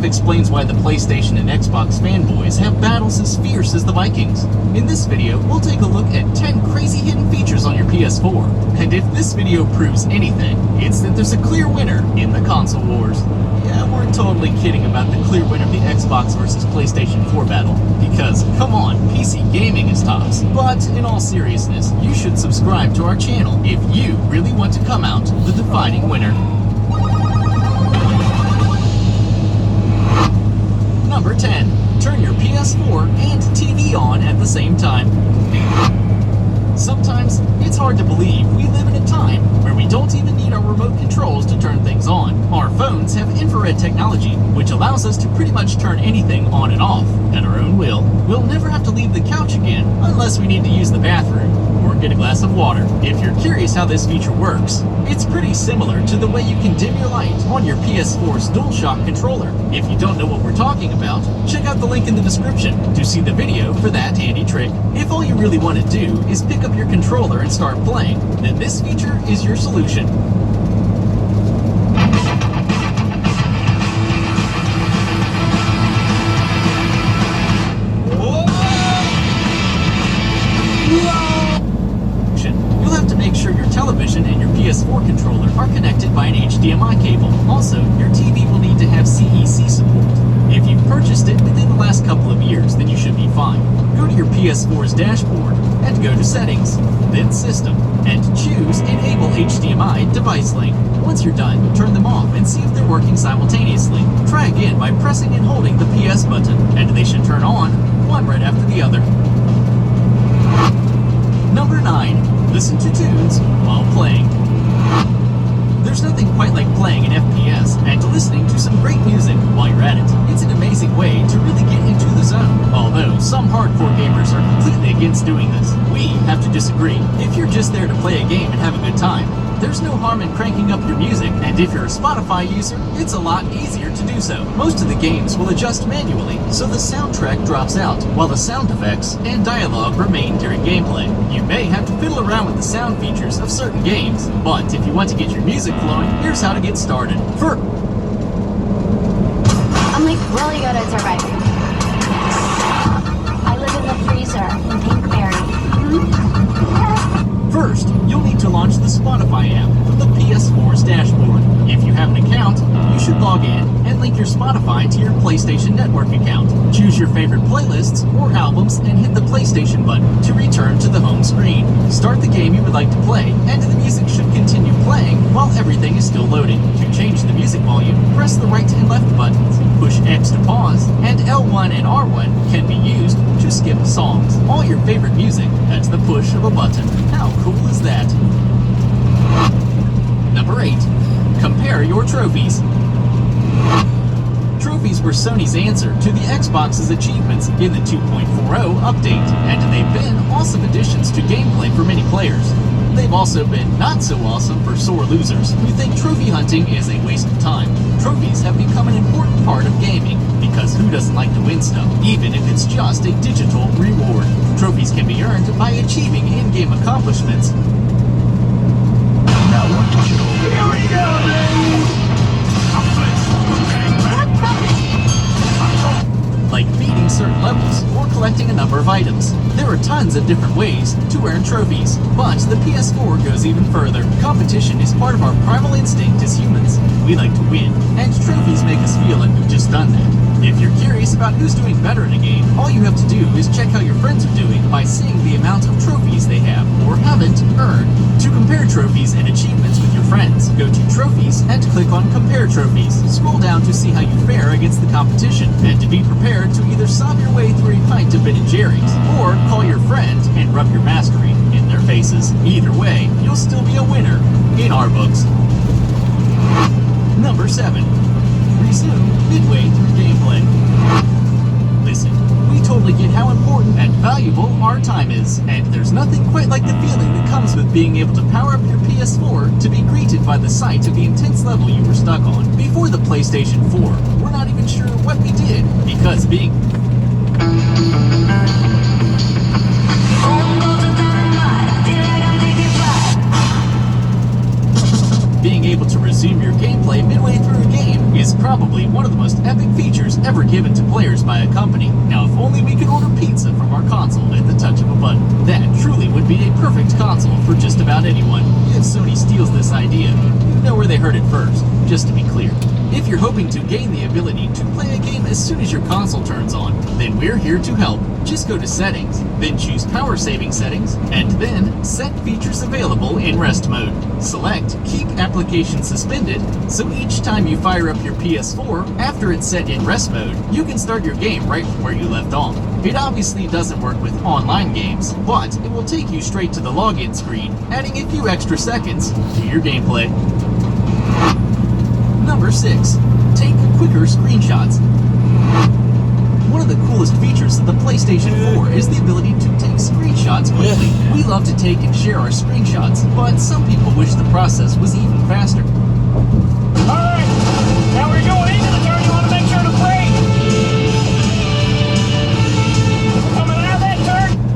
of explains why the PlayStation and Xbox fanboys have battles as fierce as the Vikings. In this video, we'll take a look at 10 crazy hidden features on your PS4. And if this video proves anything, it's that there's a clear winner in the console wars. Yeah, we're totally kidding about the clear winner of the Xbox versus PlayStation 4 battle, because, come on, PC gaming is tops. But, in all seriousness, you should subscribe to our channel if you really want to come out the defining winner. Number 10. Turn your PS4 and TV on at the same time. Sometimes, it's hard to believe we live in a time where we don't even need our remote controls to turn things on. Our phones have infrared technology, which allows us to pretty much turn anything on and off at our own will. We'll never have to leave the couch again unless we need to use the bathroom or get a glass of water. If you're curious how this feature works, it's pretty similar to the way you can dim your light on your PS4's DualShock controller. If you don't know what we're talking about, check out the link in the description to see the video for that handy trick. If all you really want to do is pick up your controller and start playing, then this feature is your solution. You'll have to make sure your television and your PS4 controller are connected by an HDMI cable. Also, your TV will need to have CEC support. If you've purchased it within the last couple of years, then you should be fine. Go to your PS4's dashboard and go to Settings, then System, and choose Enable HDMI Device Link. Once you're done, turn them off and see if they're working simultaneously. Try again by pressing and holding the PS button, and they should turn on, one right after the other. Number 9. Listen to tunes while playing. There's nothing quite like playing an FPS and listening to some great music while you're at it. It's an amazing way to really get into the zone. Although some hardcore gamers are completely against doing this, we have to disagree. If you're just there to play a game and have a good time, there's no harm in cranking up your music, and if you're a Spotify user, it's a lot easier to do so. Most of the games will adjust manually, so the soundtrack drops out, while the sound effects and dialogue remain during gameplay. You may have to fiddle around with the sound features of certain games, but if you want to get your music flowing, here's how to get started. I'm like really good at surviving. I live in the freezer in Pinkberry. First, you'll need to launch the Spotify app from the PS4's dashboard. If you have an account, you should log in and link your Spotify to your PlayStation Network account. Choose your favorite playlists or albums and hit the PlayStation button to return to the home screen. Start the game you would like to play, and the music should continue playing while everything is still loading. To change the music volume, press the right and left buttons. Push X to pause, and L1 and R1 can be used to skip songs. All your favorite music at the push of a button. How cool is that? Number 8. Compare your trophies. Trophies were Sony's answer to the Xbox's achievements in the 2.40 update, and they've been awesome additions to gameplay for many players. They've also been not so awesome for sore losers who think trophy hunting is a waste of time. Trophies have become an important part of gaming, because who doesn't like to win stuff, even if it's just a digital reward? Trophies can be earned by achieving in-game accomplishments. Now one digital. Here we go! Like beating certain levels or collecting a number of items. There are tons of different ways to earn trophies, but the PS4 goes even further. Competition is part of our primal instinct as humans. We like to win, and trophies make us feel like we've just done that. If you're curious about who's doing better in a game, all you have to do is check how your friends are doing by seeing the amount of trophies they have or haven't earned. To compare trophies and achievements with your friends, go to Trophies and click on Compare Trophies. Scroll down to see how you fare against the competition, and to be prepared to either sob your way through a pint of Ben & Jerry's, or call your friend and rub your mastery in their faces. Either way, you'll still be a winner in our books. Number 7. Resume midway through gameplay. Listen, we totally get how important and valuable our time is, and there's nothing quite like the feeling that comes with being able to power up your PS4 to be greeted by the sight of the intense level you were stuck on. Before the PlayStation 4, we're not even sure what we did, because being Being able to resume your gameplay midway through a game is probably one of the most epic features ever given to players by a company. Now, if only we could order pizza from our console at the touch of a button. That truly would be a perfect console for just about anyone. If Sony steals this idea, you know where they heard it first, just to be clear. If you're hoping to gain the ability to play a game as soon as your console turns on, then we're here to help. Just go to Settings, then choose Power Saving Settings, and then Set Features Available in Rest Mode. Select Keep Application Suspended, so each time you fire up your PS4 after it's set in Rest Mode, you can start your game right from where you left off. It obviously doesn't work with online games, but it will take you straight to the login screen, adding a few extra seconds to your gameplay. Number 6. Take quicker screenshots. One of the coolest features of the PlayStation 4 is the ability to take screenshots quickly. We love to take and share our screenshots, but some people wish the process was even faster. Alright, now we're going into the turn. You want to make sure to brake. Coming out of that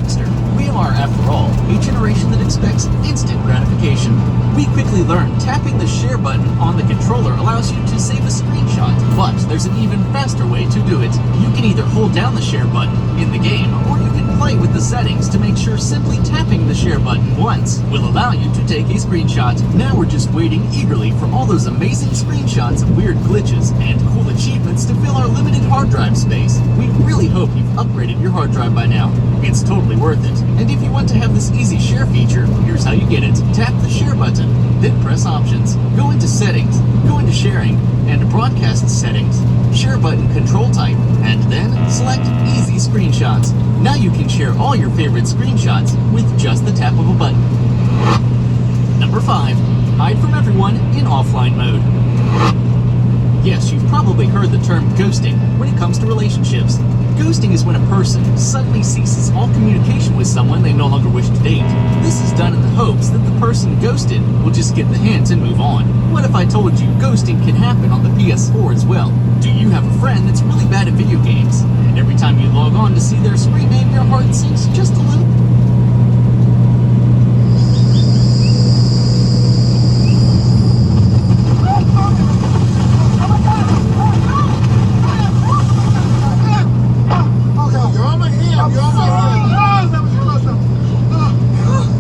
turn. We are, after all, a generation that expects instant gratification. We quickly learned tapping the share button on the controller allows you to save a screenshot, but there's an even faster way to do it. You can either hold down the share button in the game, or you can play with the settings to make sure simply tapping the share button once will allow you to take a screenshot. Now we're just waiting eagerly for all those amazing screenshots of weird glitches and cool achievements to fill our limited hard drive space. We really hope you've upgraded your hard drive by now. It's totally worth it. And if you want to have this easy share feature, here's how you get it. Tap the share button, then press Options. Go into Settings, go into Sharing, and Broadcast Settings. Share button control type, and then select Easy Screenshots. Now you can share all your favorite screenshots with just the tap of a button. Number 5. Hide from everyone in offline mode. Yes, you've probably heard the term ghosting when it comes to relationships. Ghosting is when a person suddenly ceases all communication with someone they no longer wish to date. This is done in the hopes that the person ghosted will just get the hint and move on. What if I told you ghosting can happen on the PS4 as well? Do you have a friend that's really bad at video games, and every time you log on to see their screen name, your heart sinks just a little?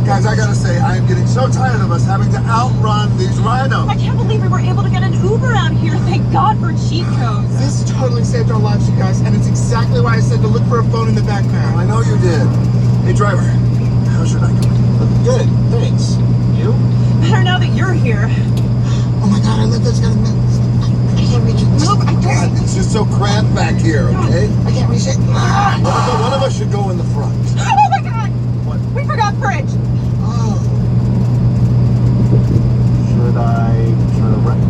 Guys, I gotta say, I am getting so tired of us having to outrun these rhinos. I can't believe we were able to get an Uber out here. Thank God for cheat codes. This totally saved our lives, you guys, and it's exactly why I said to look for a phone in the backpack. I know you did. Hey, driver, how's your night going? Good, thanks. You? Better now that you're here. Oh my God, I lit this guy. I can't reach it. Move, I God, can't. it's just so cramped back here, okay? I can't reach it. One of us should go in the front. Oh my God! What? We forgot Fridge. Oh. Should I turn around?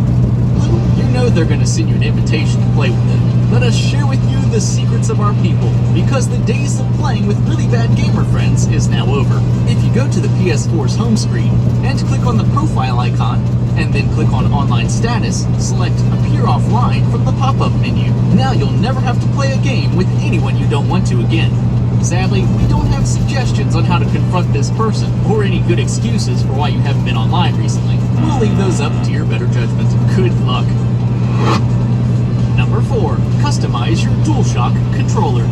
You know they're going to send you an invitation to play with them. Let us share with you the secrets of our people, because the days of playing with really bad gamer friends is now over. If you go to the PS4's home screen and click on the profile icon, and then click on Online Status, select Appear Offline from the pop-up menu. Now you'll never have to play a game with anyone you don't want to again. Sadly, we don't have suggestions on how to confront this person, or any good excuses for why you haven't been online recently. We'll leave those up to your better judgment. Good luck. Number 4. Customize your DualShock controller.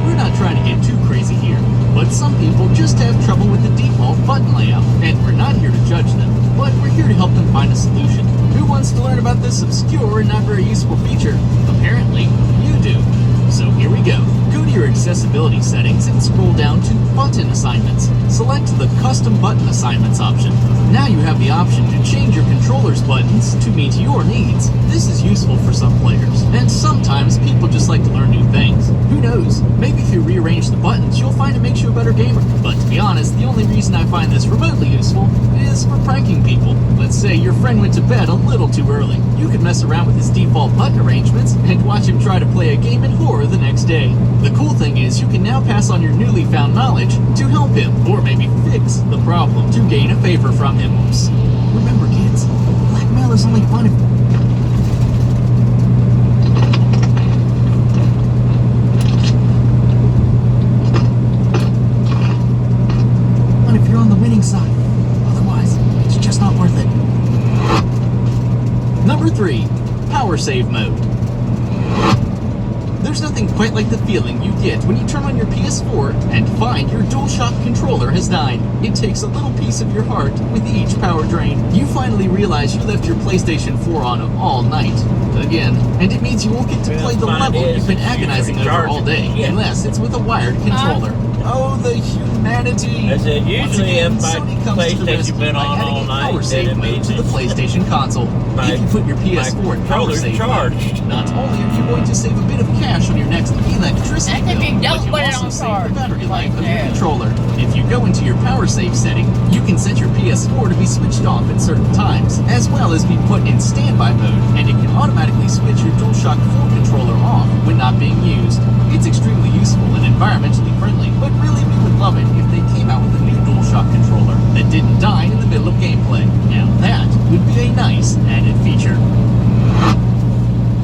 We're not trying to get too crazy here, but some people just have trouble with the default button layout, and we're not here to judge them, but we're here to help them find a solution. Who wants to learn about this obscure and not very useful feature? Apparently, you do. So here we go. Go to your accessibility settings and scroll down to Button Assignments. Select the Custom Button Assignments option. Now you have the option to change your controller's buttons to meet your needs. This is useful for some players, and sometimes people just like to learn new things. Who knows? Maybe if you rearrange the buttons, you'll find it makes you a better gamer. But to be honest, the only reason I find this remotely useful is for pranking people. Let's say your friend went to bed a little too early. You could mess around with his default button arrangements and watch him try to play a game in horror the next day. The cool thing is you can now pass on your newly found knowledge to help him, or maybe fix the problem, to gain a favor from him. Remember, kids, blackmail is only fun if... fun if you're on the winning side. Otherwise, it's just not worth it. Number 3. Power Save Mode. There's nothing quite like the feeling you get when you turn on your PS4 and find your DualShock controller has died. It takes a little piece of your heart with each power drain. You finally realize you left your PlayStation 4 on all night. Again. And it means you won't get to play the level you've been agonizing over all day, unless it's with a wired controller. Oh, the humanity! I said, usually Once again, if my Sony comes to the PlayStation rescue been by on adding all a night, power then save it mode means to the it's- PlayStation console. my- If you put your PS4 in power controller's save charged. mode, not only are you going to save a bit of cash on your next electricity That could be bill, dope, but you'll put it also on save charge. the battery life of your Yeah. controller. If you go into your power save setting, you can set your PS4 to be switched off at certain times, as well as be put in standby mode, and it can automatically switch your DualShock 4 controller off when not being used. It's extremely useful and environmentally friendly, but really we would love it if they came out with a new DualShock controller that didn't die in the middle of gameplay. Now that would be a nice added feature.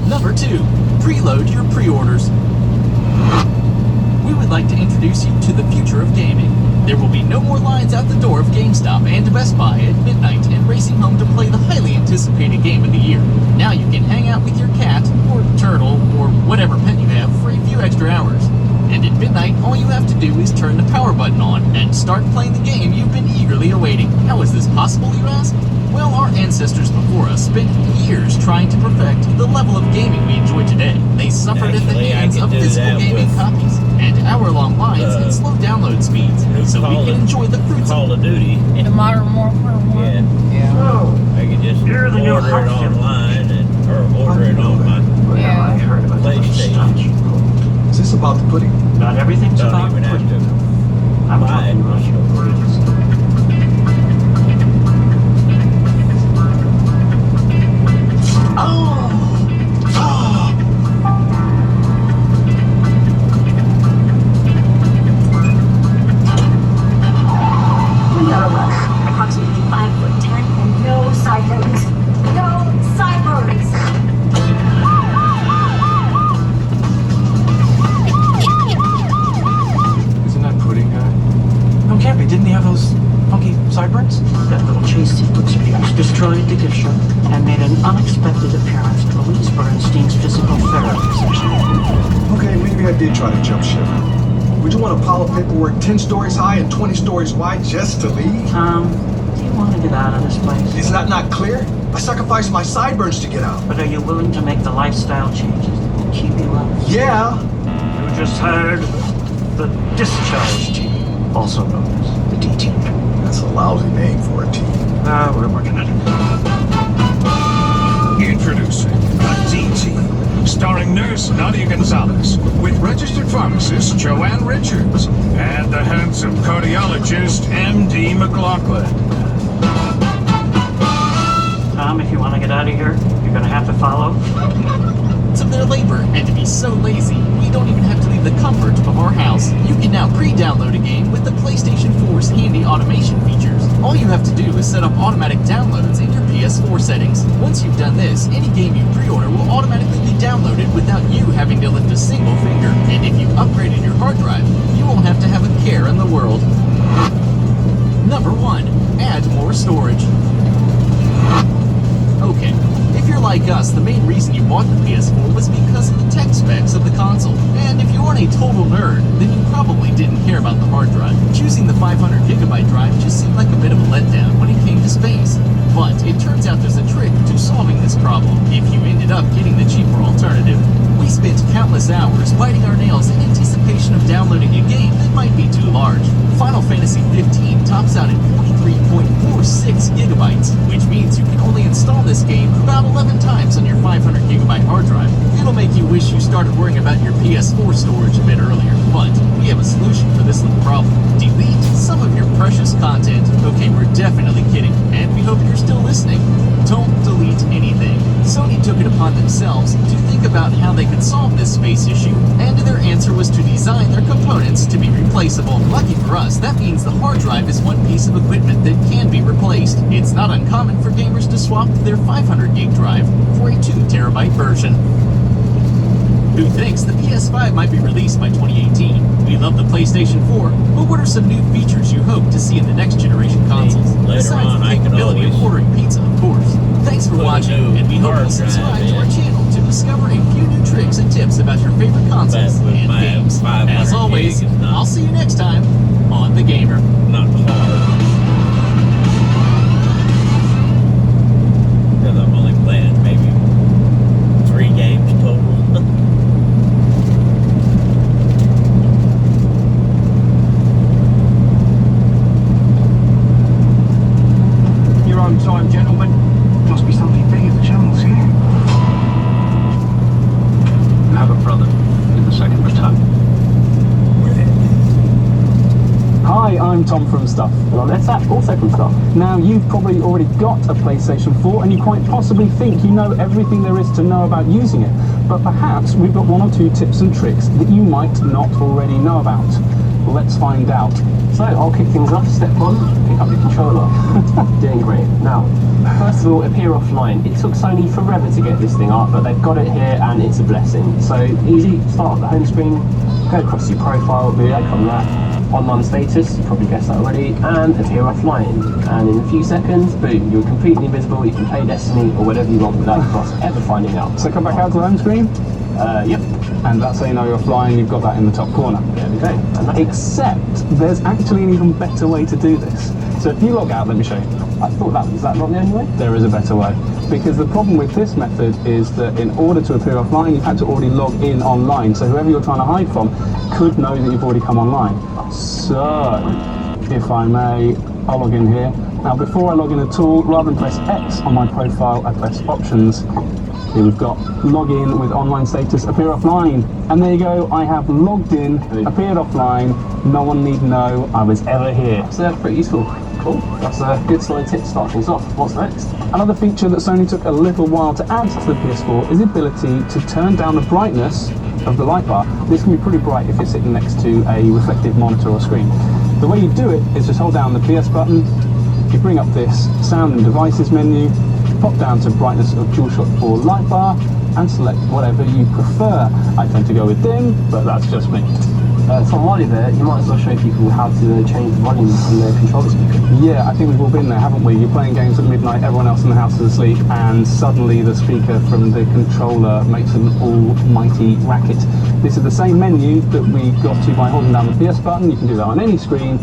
Number 2. Preload your pre-orders. We would like to introduce you to the future of gaming. There will be no more lines out the door of GameStop and Best Buy at midnight and racing home to play the highly anticipated game of the year. Now you can hang out with your cat, or turtle, or whatever pet you have for a few extra hours. And at midnight, all you have to do is turn the power button on and start playing the game you've been eagerly awaiting. How is this possible, you ask? Well, our ancestors before us spent years trying to perfect the level of gaming we enjoy today. They suffered at the Actually, I hands can of do physical that gaming with, copies and hour-long lines and slow download speeds, so we can enjoy the fruits of Call of Duty. The Modern Warfare 1. Yeah. Yeah. I can just You're the new order it hot shit. online or order it on my Yeah. I heard about the PlayStation. Is this about the pudding? Not everything's Don't about even have pudding. to I'm buy talking it. about ingredients. Window look. Approximately 5'10" and no sideburns. No sideburns! Isn't that pudding guy? No, can't be. Didn't he have those funky sideburns? That little chase sequence of yours destroyed the gift shop and made an unexpected appearance at Louise Bernstein's physical therapy session. Okay, maybe I did try to jump ship. Would you want a pile of paperwork 10 stories high and 20 stories wide just to leave? Tom, do you want to get out of this place? Is that not clear? I sacrificed my sideburns to get out. But are you willing to make the lifestyle changes that will keep you up? Yeah. You just heard the discharge team, also known as the D team. That's a lousy name for a team. We're working on it. Introducing the D-Team, starring nurse Nadia Gonzalez, with registered pharmacist Joanne Richards, and the handsome cardiologist M.D. McLaughlin. Tom, if you want to get out of here, you're going to have to follow. of their labor, and to be so lazy, we don't even have to leave the comfort of our house. You can now pre-download a game with the PlayStation 4's handy automation features. All you have to do is set up automatic downloads in your PS4 settings. Once you've done this, any game you pre-order will automatically be downloaded without you having to lift a single finger. And if you've upgraded your hard drive, you won't have to have a care in the world. Number 1. Add more storage. Okay, if you're like us, the main reason you bought the PS4 was because of the tech specs of the console. And if you aren't a total nerd, then you probably didn't care about the hard drive. Choosing the 500GB drive just seemed like a bit of a letdown when it came to space. But it turns out there's a trick to solving this problem if you ended up getting the cheaper alternative. We spent countless hours biting our nails in anticipation of downloading a game that might be too large. Final Fantasy 15 tops out at 43.46 gigabytes, which means you can only install this game about 11 times on your 500GB hard drive. It'll make you wish you started worrying about your PS4 storage a bit earlier, but we have a solution for this little problem. Delete some of your precious content. Okay, we're definitely kidding, and we hope you're still listening. Don't delete anything. Sony took it upon themselves to think about how they could solve this space issue, and their answer was to design their components to be replaceable. Lucky for us, that means the hard drive is one piece of equipment that can be replaced. It's not uncommon for gamers to swap their 500GB drive for a 2TB version. Who thinks the PS5 might be released by 2018? We love the PlayStation 4, but what are some new features you hope to see in the next generation consoles? Later Besides on, the I can capability of always ordering pizza, of course. Thanks Thanks for watching, and we hope you'll subscribe to our channel to discover a few new tricks and tips about your favorite consoles But with and my games. 500 As always, gig, it's not- I'll see you next time on The Gamer. Not hard. Because I'm only playing maybe 3 games total. Your own time, gentlemen. Must be something big at the channels here. You have a brother in the second battalion. Hi, I'm Tom from Stuff. And I'm Esat, also from Stuff. Now, you've probably already got a PlayStation 4 and you quite possibly think you know everything there is to know about using it. But perhaps we've got 1 or 2 tips and tricks that you might not already know about. Let's find out. So I'll kick things off. Step 1, pick up your controller. Doing great. Now, first of all, appear offline. It took Sony forever to get this thing up, but they've got it here and it's a blessing. So easy, start at the home screen, go across to your profile, click on that. Online status, you probably guessed that already, and appear offline. And in a few seconds, boom, you're completely invisible. You can play Destiny or whatever you want without us ever finding out. So come back out to the home screen, Yep. and that's how you know you're offline. You've got that in the top corner. There we go. And that's it. Except there's actually an even better way to do this. So if you log out, let me show you. I thought that was that not the only way? There is a better way. Because the problem with this method is that in order to appear offline, you've had to already log in online. So whoever you're trying to hide from could know that you've already come online. So, if I may, I'll log in here. Now before I log in at all, rather than press X on my profile, I press Options. Here we've got login with online status, appear offline. And there you go, I have logged in, appeared offline. No one need know I was ever here. So that's pretty useful. Cool. That's a good solid tip to start things off. What's next? Another feature that Sony took a little while to add to the PS4 is the ability to turn down the brightness of the light bar. This can be pretty bright if you're sitting next to a reflective monitor or screen. The way you do it is just hold down the PS button, you bring up this Sound and Devices menu, pop down to brightness of DualShock 4 light bar, and select whatever you prefer. I tend to go with dim, but that's just me. Tom, while you're there, you might as well show people how to change the volume on the controller speaker. Yeah, I think we've all been there, haven't we? You're playing games at midnight, everyone else in the house is asleep, and suddenly the speaker from the controller makes an almighty racket. This is the same menu that we got to by holding down the PS button. You can do that on any screen.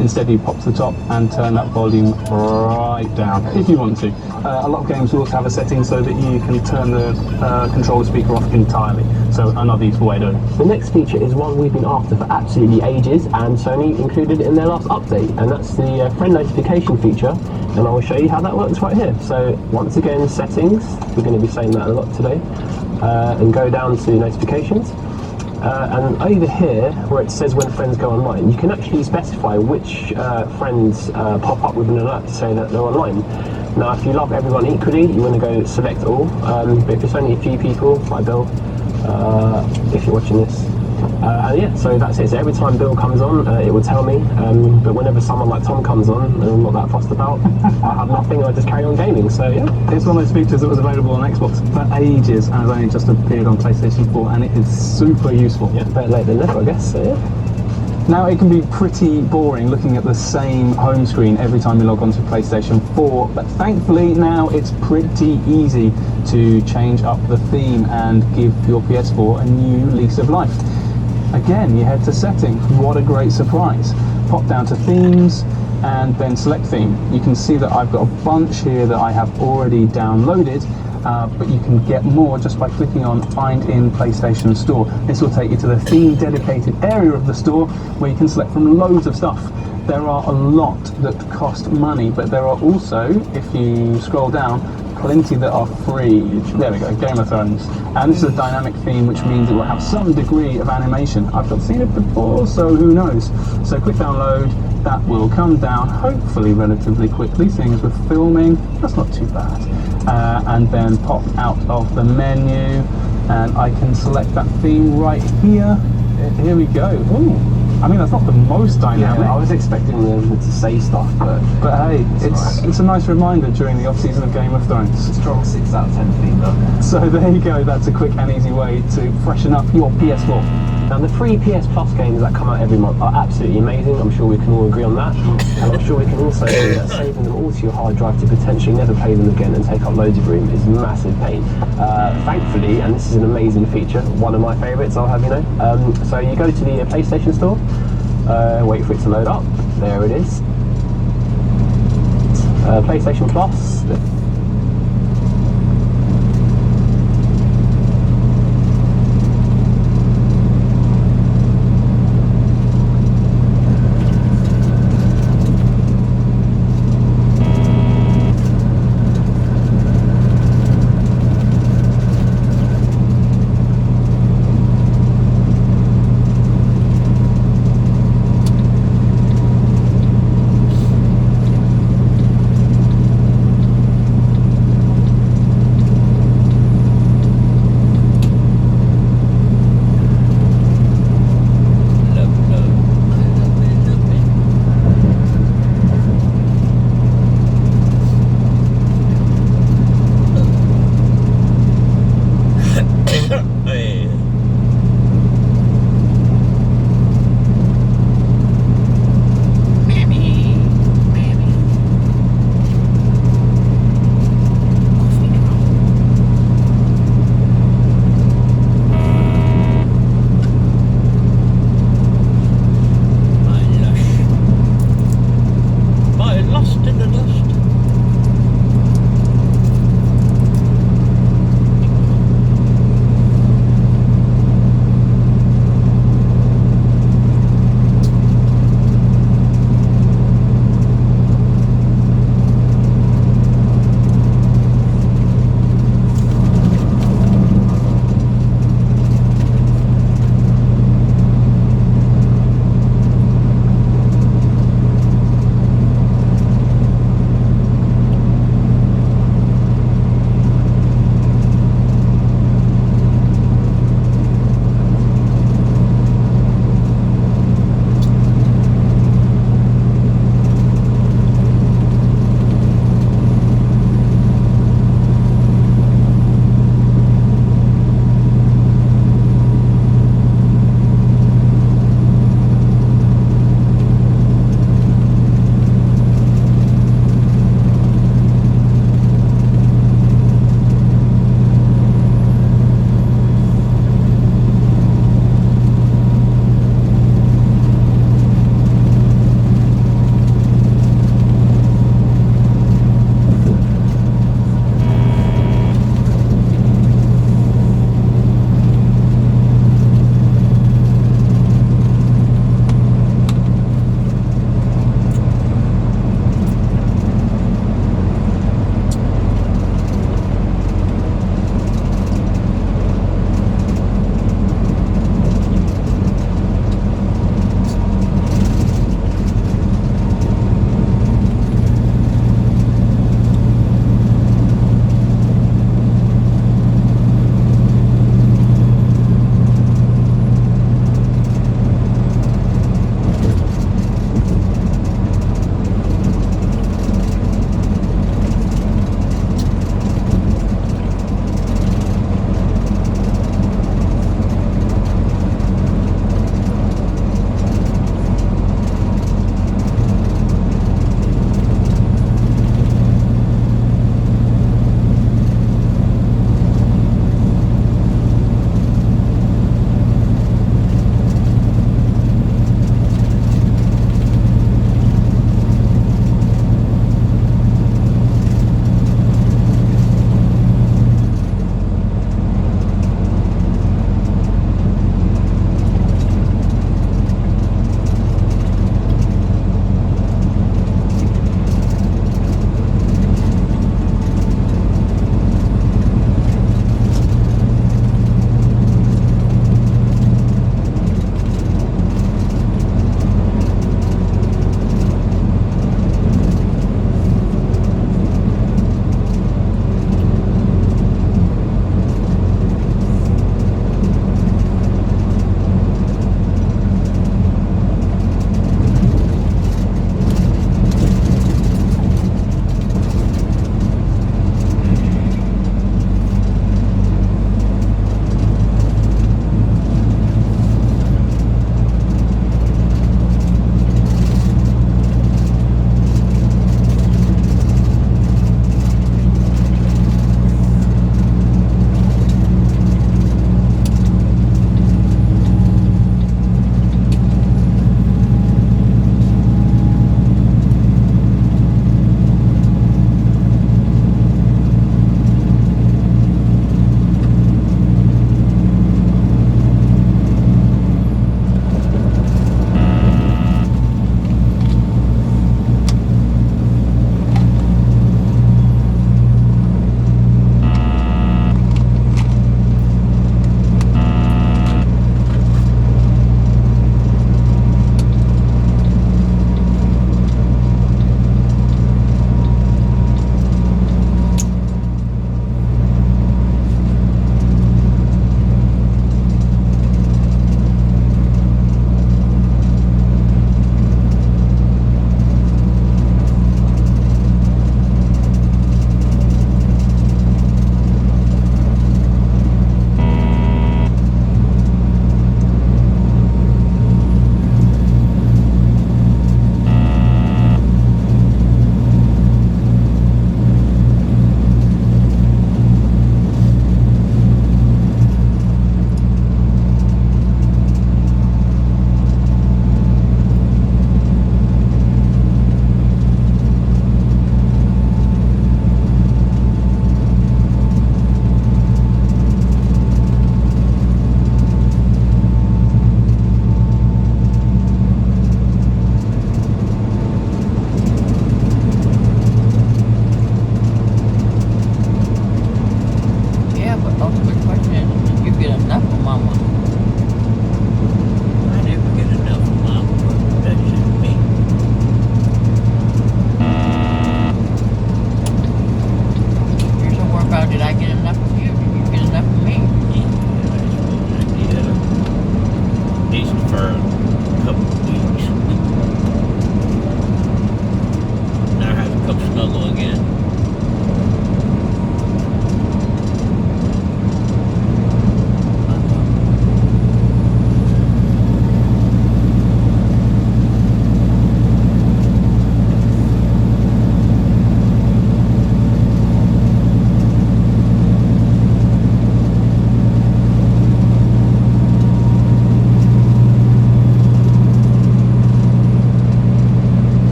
Instead, you pop to the top and turn that volume right down if you want to. A lot of games will also have a setting so that you can turn the controller speaker off entirely. So another useful way to do it. The next feature is one we've been after for absolutely ages, and Sony included it in their last update, and that's the friend notification feature, and I will show you how that works right here. So once again, settings, we're going to be saying that a lot today, and go down to notifications. And over here, where it says when friends go online, you can actually specify which friends pop up with an alert to say that they're online. Now, if you love everyone equally, you want to go select all, but if it's only a few people, like Bill, if you're watching this, and yeah, so that's it. So every time Bill comes on, it will tell me, but whenever someone like Tom comes on, and I'm not that fussed about, I have nothing, I just carry on gaming, so yeah. It's one of those features that was available on Xbox for ages and has only just appeared on PlayStation 4, and it is super useful. Yeah, better late than never, I guess, so yeah. Now, it can be pretty boring looking at the same home screen every time you log onto PlayStation 4, but thankfully now it's pretty easy to change up the theme and give your PS4 a new lease of life. Again, you head to settings. What a great surprise. Pop down to themes and then select theme. You can see that I've got a bunch here that I have already downloaded, but you can get more just by clicking on Find in PlayStation Store. This will take you to the theme dedicated area of the store where you can select from loads of stuff. There are a lot that cost money, but there are also, if you scroll down, plenty that are free. There we go, Game of Thrones. And this is a dynamic theme, which means it will have some degree of animation. I've not seen it before, so who knows? So click download, that will come down, hopefully relatively quickly, seeing as we're filming. That's not too bad. And then pop out of the menu, and I can select that theme right here. Here we go. Ooh. I mean, that's not the most dynamic. Yeah, I was expecting them to say stuff, but hey, it's a nice reminder during the off-season of Game of Thrones. Strong 6 out of 10 theme though. So there you go, that's a quick and easy way to freshen up your PS4. Now the free PS Plus games that come out every month are absolutely amazing. I'm sure we can all agree on that. And I'm sure we can also agree that saving them all to your hard drive to potentially never play them again and take up loads of room is a massive pain. Thankfully, and this is an amazing feature, one of my favourites, I'll have you know. So you go to the PlayStation Store, wait for it to load up. There it is. PlayStation Plus.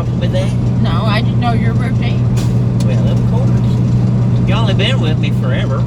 problem with that? No, I didn't know your routine. Well, of course. You only been with me forever.